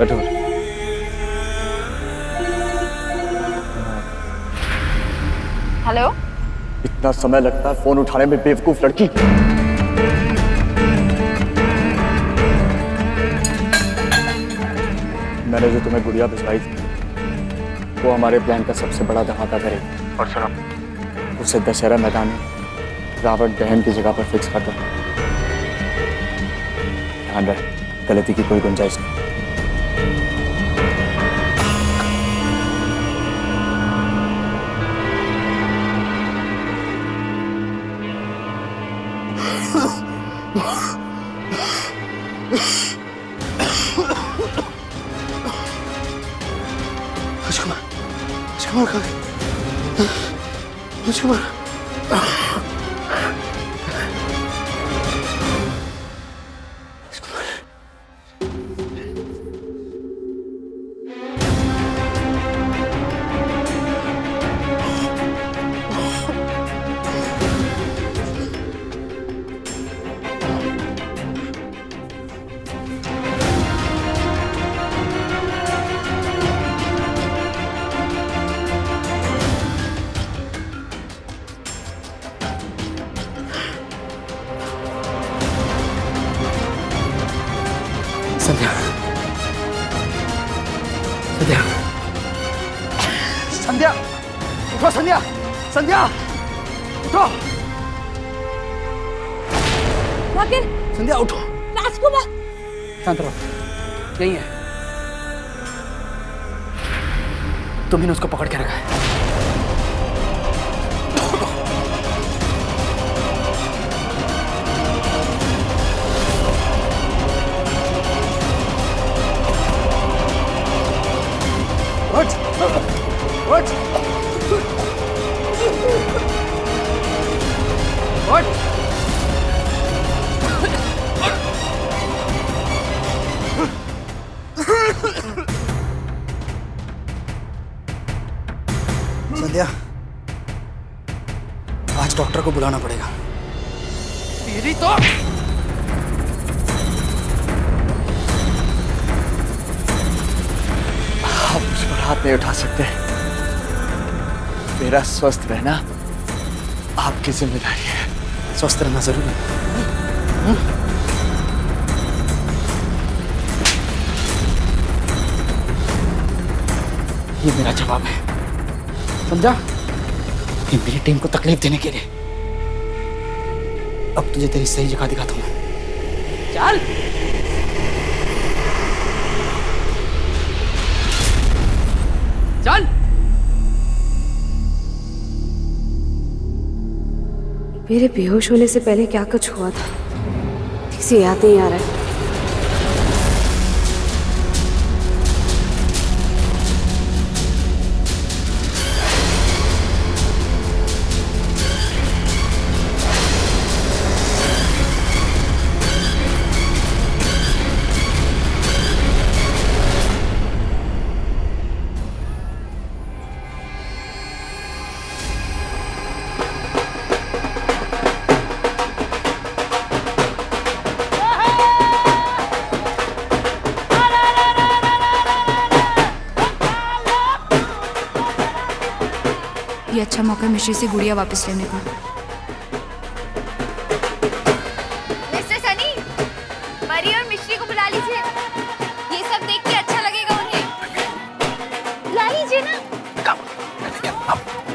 कठोर। हेलो। इतना समय लगता है फोन उठाने में, बेवकूफ लड़की। मैंने जो तुम्हें गुड़िया भिजवाई थी वो हमारे प्लान का सबसे बड़ा धमाका करेगी। और सुनो, उसे दशहरा मैदान में रावण दहन की जगह पर फिक्स कर दो। ध्यान रहे, गलती की कोई गुंजाइश नहीं। राजकुमार कहाँ गए? राजकुमार संध्या, संध्या, संध्या, उठो संध्या, संध्या, उठो। राकेश, संध्या उठो। राजकुमार। शांत रहो, यही है। तुम्ही ने उसको पकड़ के रखा है। उठ, उठ, उठ। संध्या, आज डॉक्टर को बुलाना पड़ेगा। तेरी तो आप मुझ पर हाथ नहीं उठा सकते। मेरा स्वस्थ रहना आपकी जिम्मेदारी है। स्वस्थ रहना जरूरी है। ये मेरा जवाब है, समझा? ये मेरी टीम को तकलीफ देने के लिए। अब तुझे तेरी सही जगह दिखाता हूं। चल। चल। मेरे बेहोश होने से पहले क्या कुछ हुआ था, ठीक से याद नहीं आ रहा है। ये अच्छा मौका है मिश्री से गुड़िया वापस लेने का। मिस्टर सनी, परी और मिश्री को बुला लीजिए। ये सब देख के अच्छा लगेगा उन्हें। ला लीजिए ना।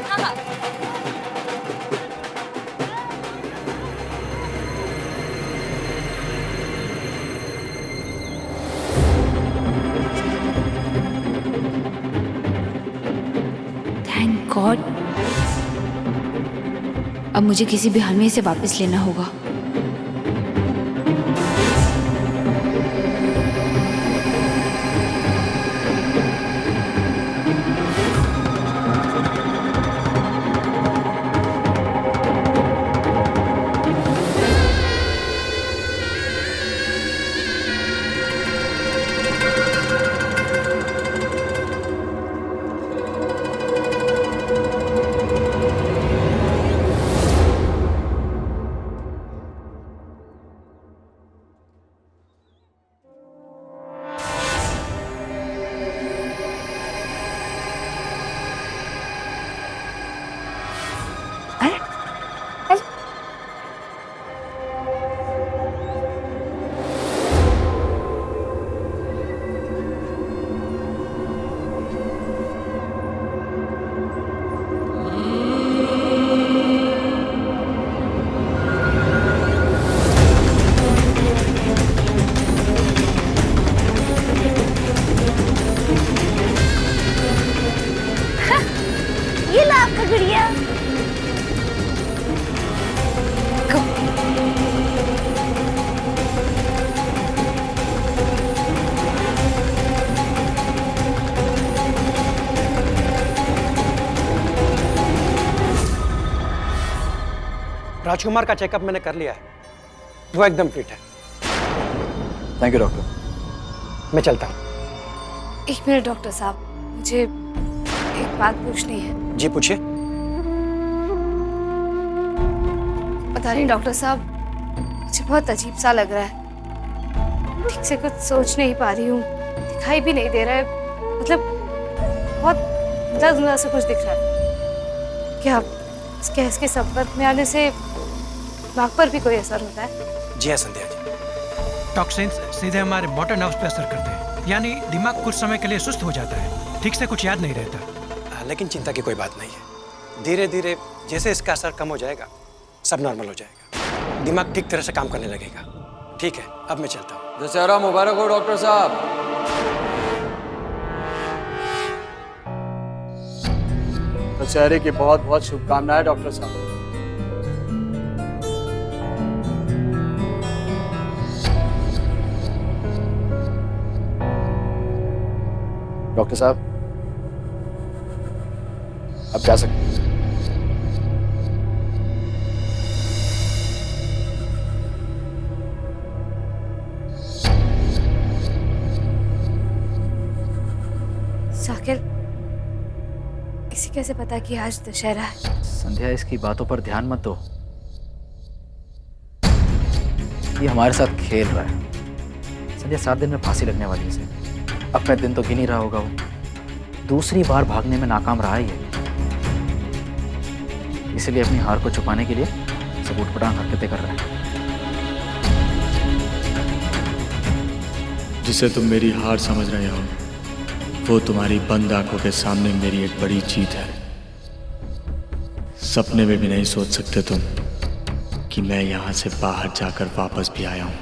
हाँ हाँ। Thank God. अब मुझे किसी भी हाल में इसे वापस लेना होगा। राजकुमार का चेकअप मैंने कर लिया है, वो एकदम फिट है। Thank you doctor. मैं चलता हूँ। एक मिनट डॉक्टर साहब, मुझे एक बात पूछनी है। जी पूछिए। पता नहीं डॉक्टर साहब, मुझे बहुत अजीब सा लग रहा है। ठीक से कुछ सोच नहीं पा रही हूँ, दिखाई भी नहीं दे रहा है, मतलब बहुत धुंधला सा कुछ दिख रहा है। क्या इस गैस के संपर्क में आने से दिमाग पर भी कोई असर होता है? जी हाँ संध्या जी। टॉक्सिन्स सीधे हमारे मोटर नर्व्स पे असर करते हैं, यानी दिमाग कुछ समय के लिए सुस्त हो जाता है, ठीक से कुछ याद नहीं रहता। लेकिन चिंता की कोई बात नहीं है। धीरे धीरे जैसे इसका असर कम हो जाएगा, सब नॉर्मल हो जाएगा, दिमाग ठीक तरह से काम करने लगेगा। ठीक है, अब मैं चलता हूँ। दशहरा मुबारक हो डॉक्टर साहब। दशहरे की बहुत बहुत शुभकामनाएं डॉक्टर साहब। डॉक्टर साहब, अब जा सकते हैं। साकिर, इसे कैसे पता कि आज दशहरा है? संध्या, इसकी बातों पर ध्यान मत दो। ये हमारे साथ खेल रहा है। संध्या, 7 दिन में फांसी लगने वाली है इसे। अपने दिन तो गिन ही रहा होगा वो। दूसरी बार भागने में नाकाम रहा ही है, इसलिए अपनी हार को छुपाने के लिए सब उठपटांग हरकतें कर रहा है। जिसे तुम मेरी हार समझ रहे हो, वो तुम्हारी बंद आंखों के सामने मेरी एक बड़ी जीत है। सपने में भी नहीं सोच सकते तुम कि मैं यहां से बाहर जाकर वापस भी आया हूं।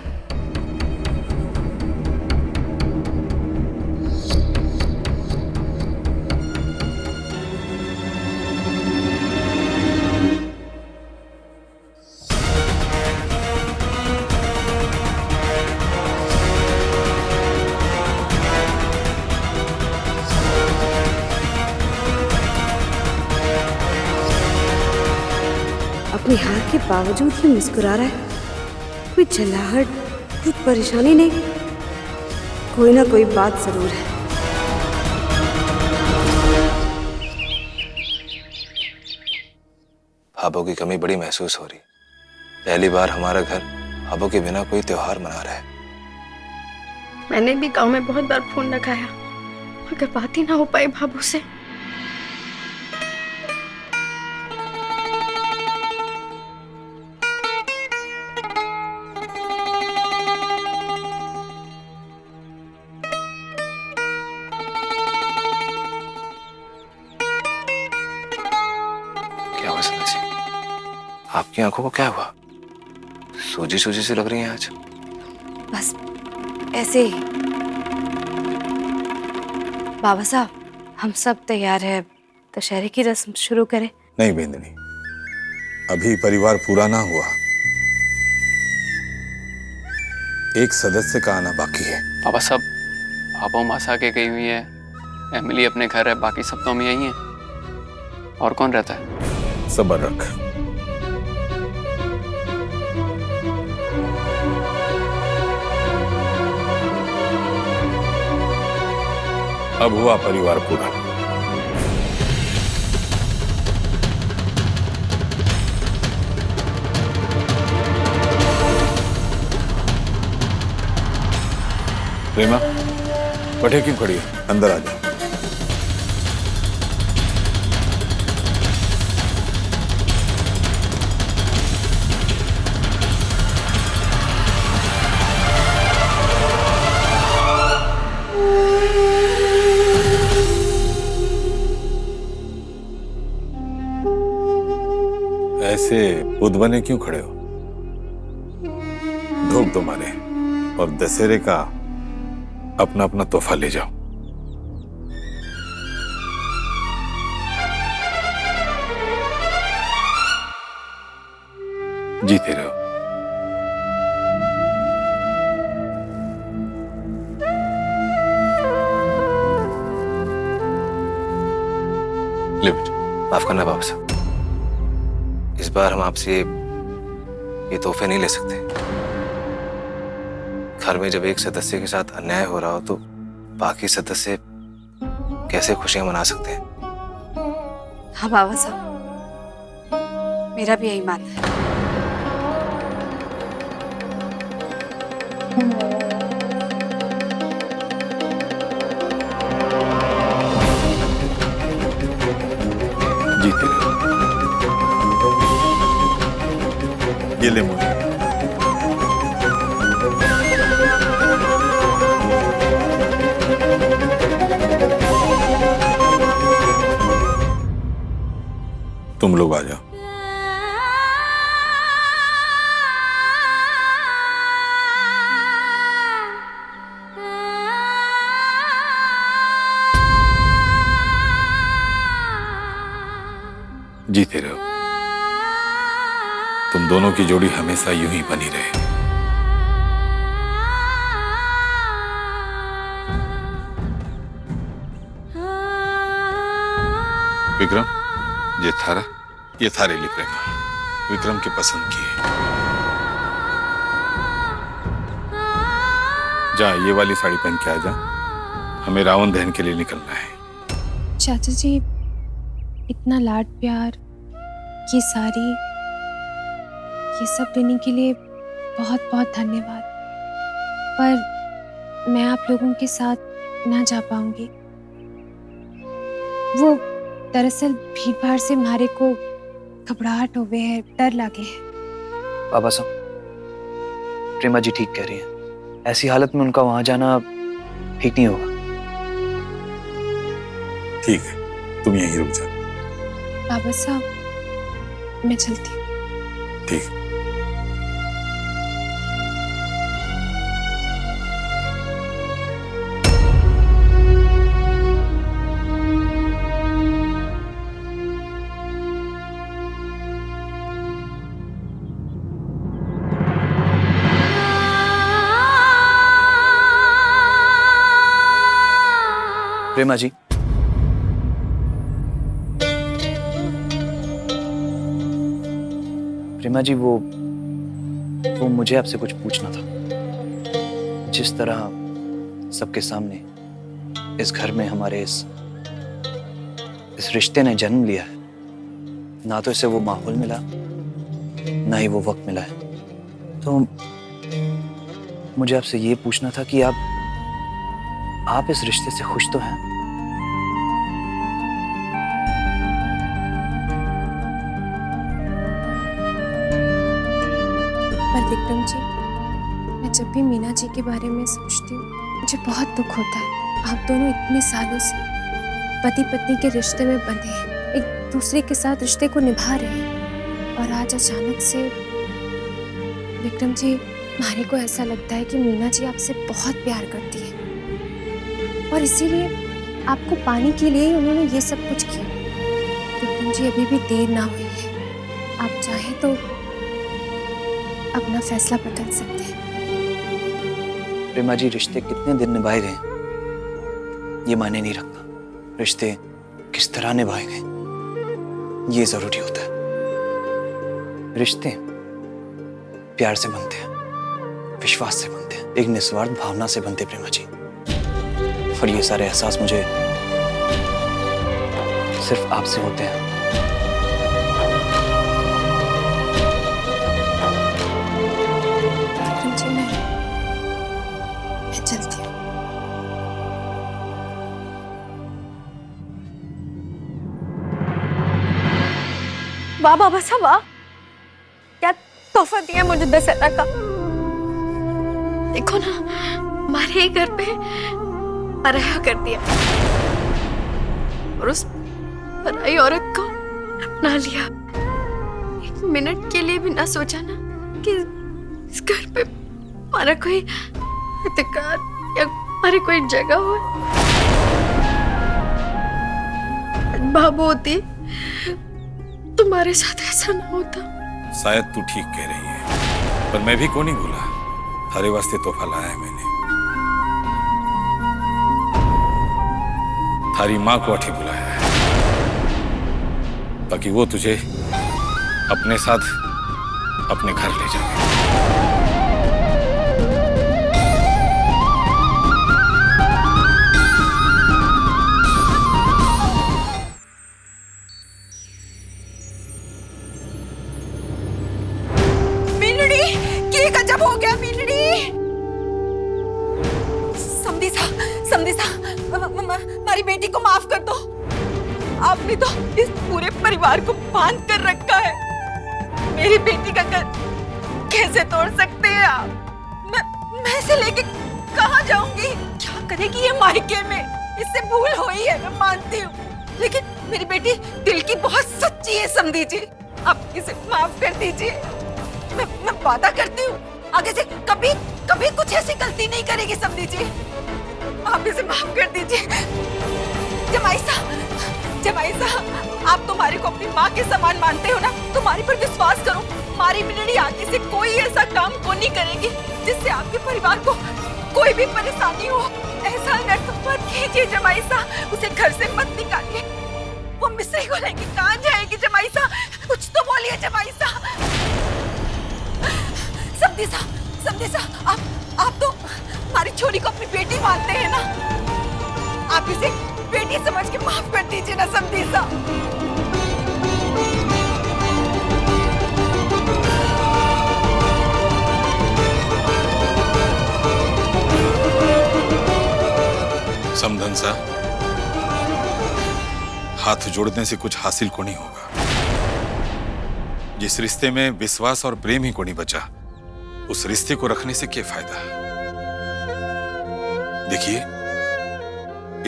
अपनी हार के बावजूद ही मुस्कुरा रहा है। कोई जलाहट, कोई परेशानी नहीं, कोई ना कोई बात जरूर है। भाभों की कमी बड़ी महसूस हो रही। पहली बार हमारा घर भाभों के बिना कोई त्योहार मना रहा है। मैंने भी गांव में बहुत बार फोन लगाया, मगर बात ही ना हो पाई भाभू से। क्या हुआ संध्या जी? आपकी आंखों को क्या हुआ? सूजी सूजी सी लग रही हैं आज। बस ऐसे ही। बाबा साहब, हम सब तैयार हैं, दशहरे की रस्म शुरू करें? नहीं बेंदनी, अभी परिवार पूरा ना हुआ। एक सदस्य का आना बाकी है। पापा सब पापा मासा के गई हुई है, एमिली अपने घर है, बाकी सब तो हम यही हैं। और कौन रहता है? सब्र रख। अब हुआ परिवार पूरा। प्रेमा, बैठे क्यों खड़ी है? अंदर आ जाओ। ऐसे बुद्ध बने क्यों खड़े हो? ढोक दो मारे और दशहरे का अपना अपना तोहफा ले जाओ। जीते रहो। ले बेटा। माफ करना बाबा साहब, इस बार हम आपसे ये तोहफे नहीं ले सकते। घर में जब एक सदस्य के साथ अन्याय हो रहा हो तो बाकी सदस्य कैसे खुशियां मना सकते हैं? हाँ बाबा साहब, मेरा भी यही मानना है। जीते रहो। ये ले मुझे। तुम लोग आ जाओ। जीते रहो। तुम दोनों की जोड़ी हमेशा यूं ही बनी रहे। विक्रम, ये थारे लिए प्रेमा। विक्रम की पसंद की है। जा ये वाली साड़ी पहन के आ जा, हमें रावण दहन के लिए निकलना है। चाचा जी, इतना लाड प्यार, ये सारी, ये सब देने के लिए बहुत बहुत धन्यवाद। पर मैं आप लोगों के साथ ना जा पाऊंगी। वो दरअसल भीड़ भाड़ से मारे को घबराहट हो गए है, डर लगे है। बाबा साहब, प्रेमा जी ठीक कह रही हैं। ऐसी हालत में उनका वहां जाना ठीक नहीं होगा। ठीक है, तुम यहीं रुक जाओ। बाबा साहब, मैं चलती हूँ। ठीक। प्रेमा जी, प्रेमा जी, वो मुझे आपसे कुछ पूछना था। जिस तरह सबके सामने इस घर में हमारे इस रिश्ते ने जन्म लिया है, ना तो इसे वो माहौल मिला, ना ही वो वक्त मिला है, तो मुझे आपसे ये पूछना था कि आप इस रिश्ते से खुश तो हैं? पर विक्रम जी, मैं जब भी मीना जी के बारे में सोचती हूँ मुझे बहुत दुख होता है। आप दोनों इतने सालों से पति पत्नी के रिश्ते में बंधे हैं, एक दूसरे के साथ रिश्ते को निभा रहे हैं, और आज अचानक से विक्रम जी, मारे को ऐसा लगता है कि मीना जी आपसे बहुत प्यार करती है और इसीलिए आपको पाने के लिए ही उन्होंने ये सब कुछ किया। विक्रम जी, अभी भी देर ना हुई है, आप चाहें तो अपना फैसला बदल सकते हैं। प्रेमा जी, रिश्ते कितने दिन निभाए गए ये मायने नहीं रखता, रिश्ते किस तरह निभाए गए ये जरूरी होता है। रिश्ते प्यार से बनते हैं, विश्वास से बनते हैं, एक निस्वार्थ भावना से बनते प्रेमा जी। और ये सारे एहसास मुझे सिर्फ आपसे होते हैं। मैं चलती हूँ। वाह बाबा साहब, वाह, क्या तोहफा दिया मुझे दशहरा का। देखो ना, हमारे ही घर पे पराया कर दिया और उस पराई औरत को अपना लिया। एक मिनट के लिए भी ना सोचा ना कि इस घर पे हमारा कोई अधिकार या हमारी कोई जगह हो। बाबू होती तुम्हारे साथ ऐसा ना होता। शायद तू ठीक कह रही है, पर मैं भी को नहीं भूला। थारे वास्ते तोहफा लाया है मैंने। थारी माँ को अठी बुलाया है ताकि वो तुझे अपने साथ अपने घर ले जाएंगे। मीनड़ी, ये गजब हो गया मीनड़ी। समधी सा, हमारी बेटी को माफ कर दो। आपने तो इस पूरे परिवार को बांध कर रखा है। मेरी बेटी का घर कैसे तोड़ सकते हैं आप? मैं इसे लेके कहाँ जाऊंगी? क्या करेगी ये मायके में? इससे भूल हुई है, मैं मानती हूँ, लेकिन मेरी बेटी दिल की बहुत सच्ची है समधी जी। आप इसे माफ कर दीजिए। मैं वादा करती हूँ आगे से कभी कुछ ऐसी गलती नहीं करेगी समधी जी। आप इसे माफ कर दीजिए। जमाई साहब, आप तुम्हारे को अपनी माँ के समान मानते हो ना? तुम्हारे पर विश्वास करो, हमारी मिनड़ी आगे से कोई ऐसा काम को नहीं करेगी जिससे आपके परिवार को कोई भी परेशानी हो। ऐसा नर्क मत कीजिए जमाई साहब, उसे घर से मत निकालिए। वो मिस्री को लेके कहाँ जाएगी जमाई साहब? कुछ तो बोलिए जमाई साहब। समधी साहब, आप तो हमारी छोरी को अपनी बेटी मानते हैं ना? आप इसे बेटी समझ के माफ कर दीजिए ना समधी साहब। समधन सा, हाथ जोड़ने से कुछ हासिल को नहीं होगा। जिस रिश्ते में विश्वास और प्रेम ही को नहीं बचा, उस रिश्ते को रखने से क्या फायदा? देखिए,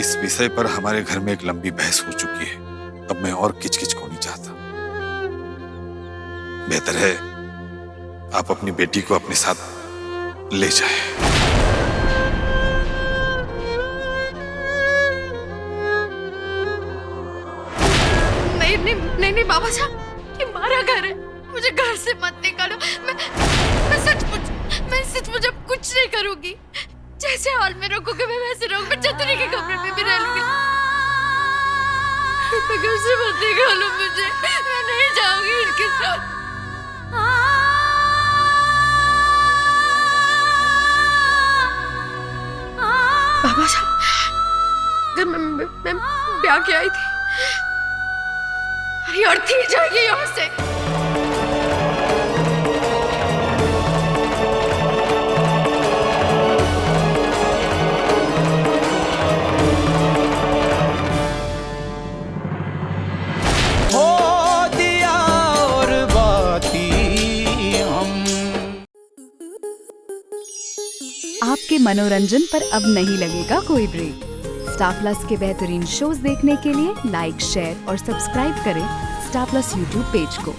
इस विषय पर हमारे घर में एक लंबी बहस हो चुकी है। अब मैं और किचकिच को नहीं चाहता। बेहतर है आप अपनी बेटी को अपने साथ ले जाएं। नहीं बाबा साहब, ये हमारा घर है, मुझे घर से मत निकालो। मैं सचमुच अब कुछ नहीं करूंगी। जैसे हाल में रखोगे मैं वैसे रहूंगी। मैं चतुरी के कमरे में भी रह लूंगी। घर से मत निकालो मुझे, मैं नहीं जाऊंगी इनके साथ। बाबा साहब, मैं ब्याह के आई थी, अरे अर्थी जाएगी यहाँ से। आपके मनोरंजन पर अब नहीं लगेगा कोई ब्रेक। स्टार प्लस के बेहतरीन शोज देखने के लिए लाइक, शेयर और सब्सक्राइब करें स्टार प्लस यूट्यूब पेज को।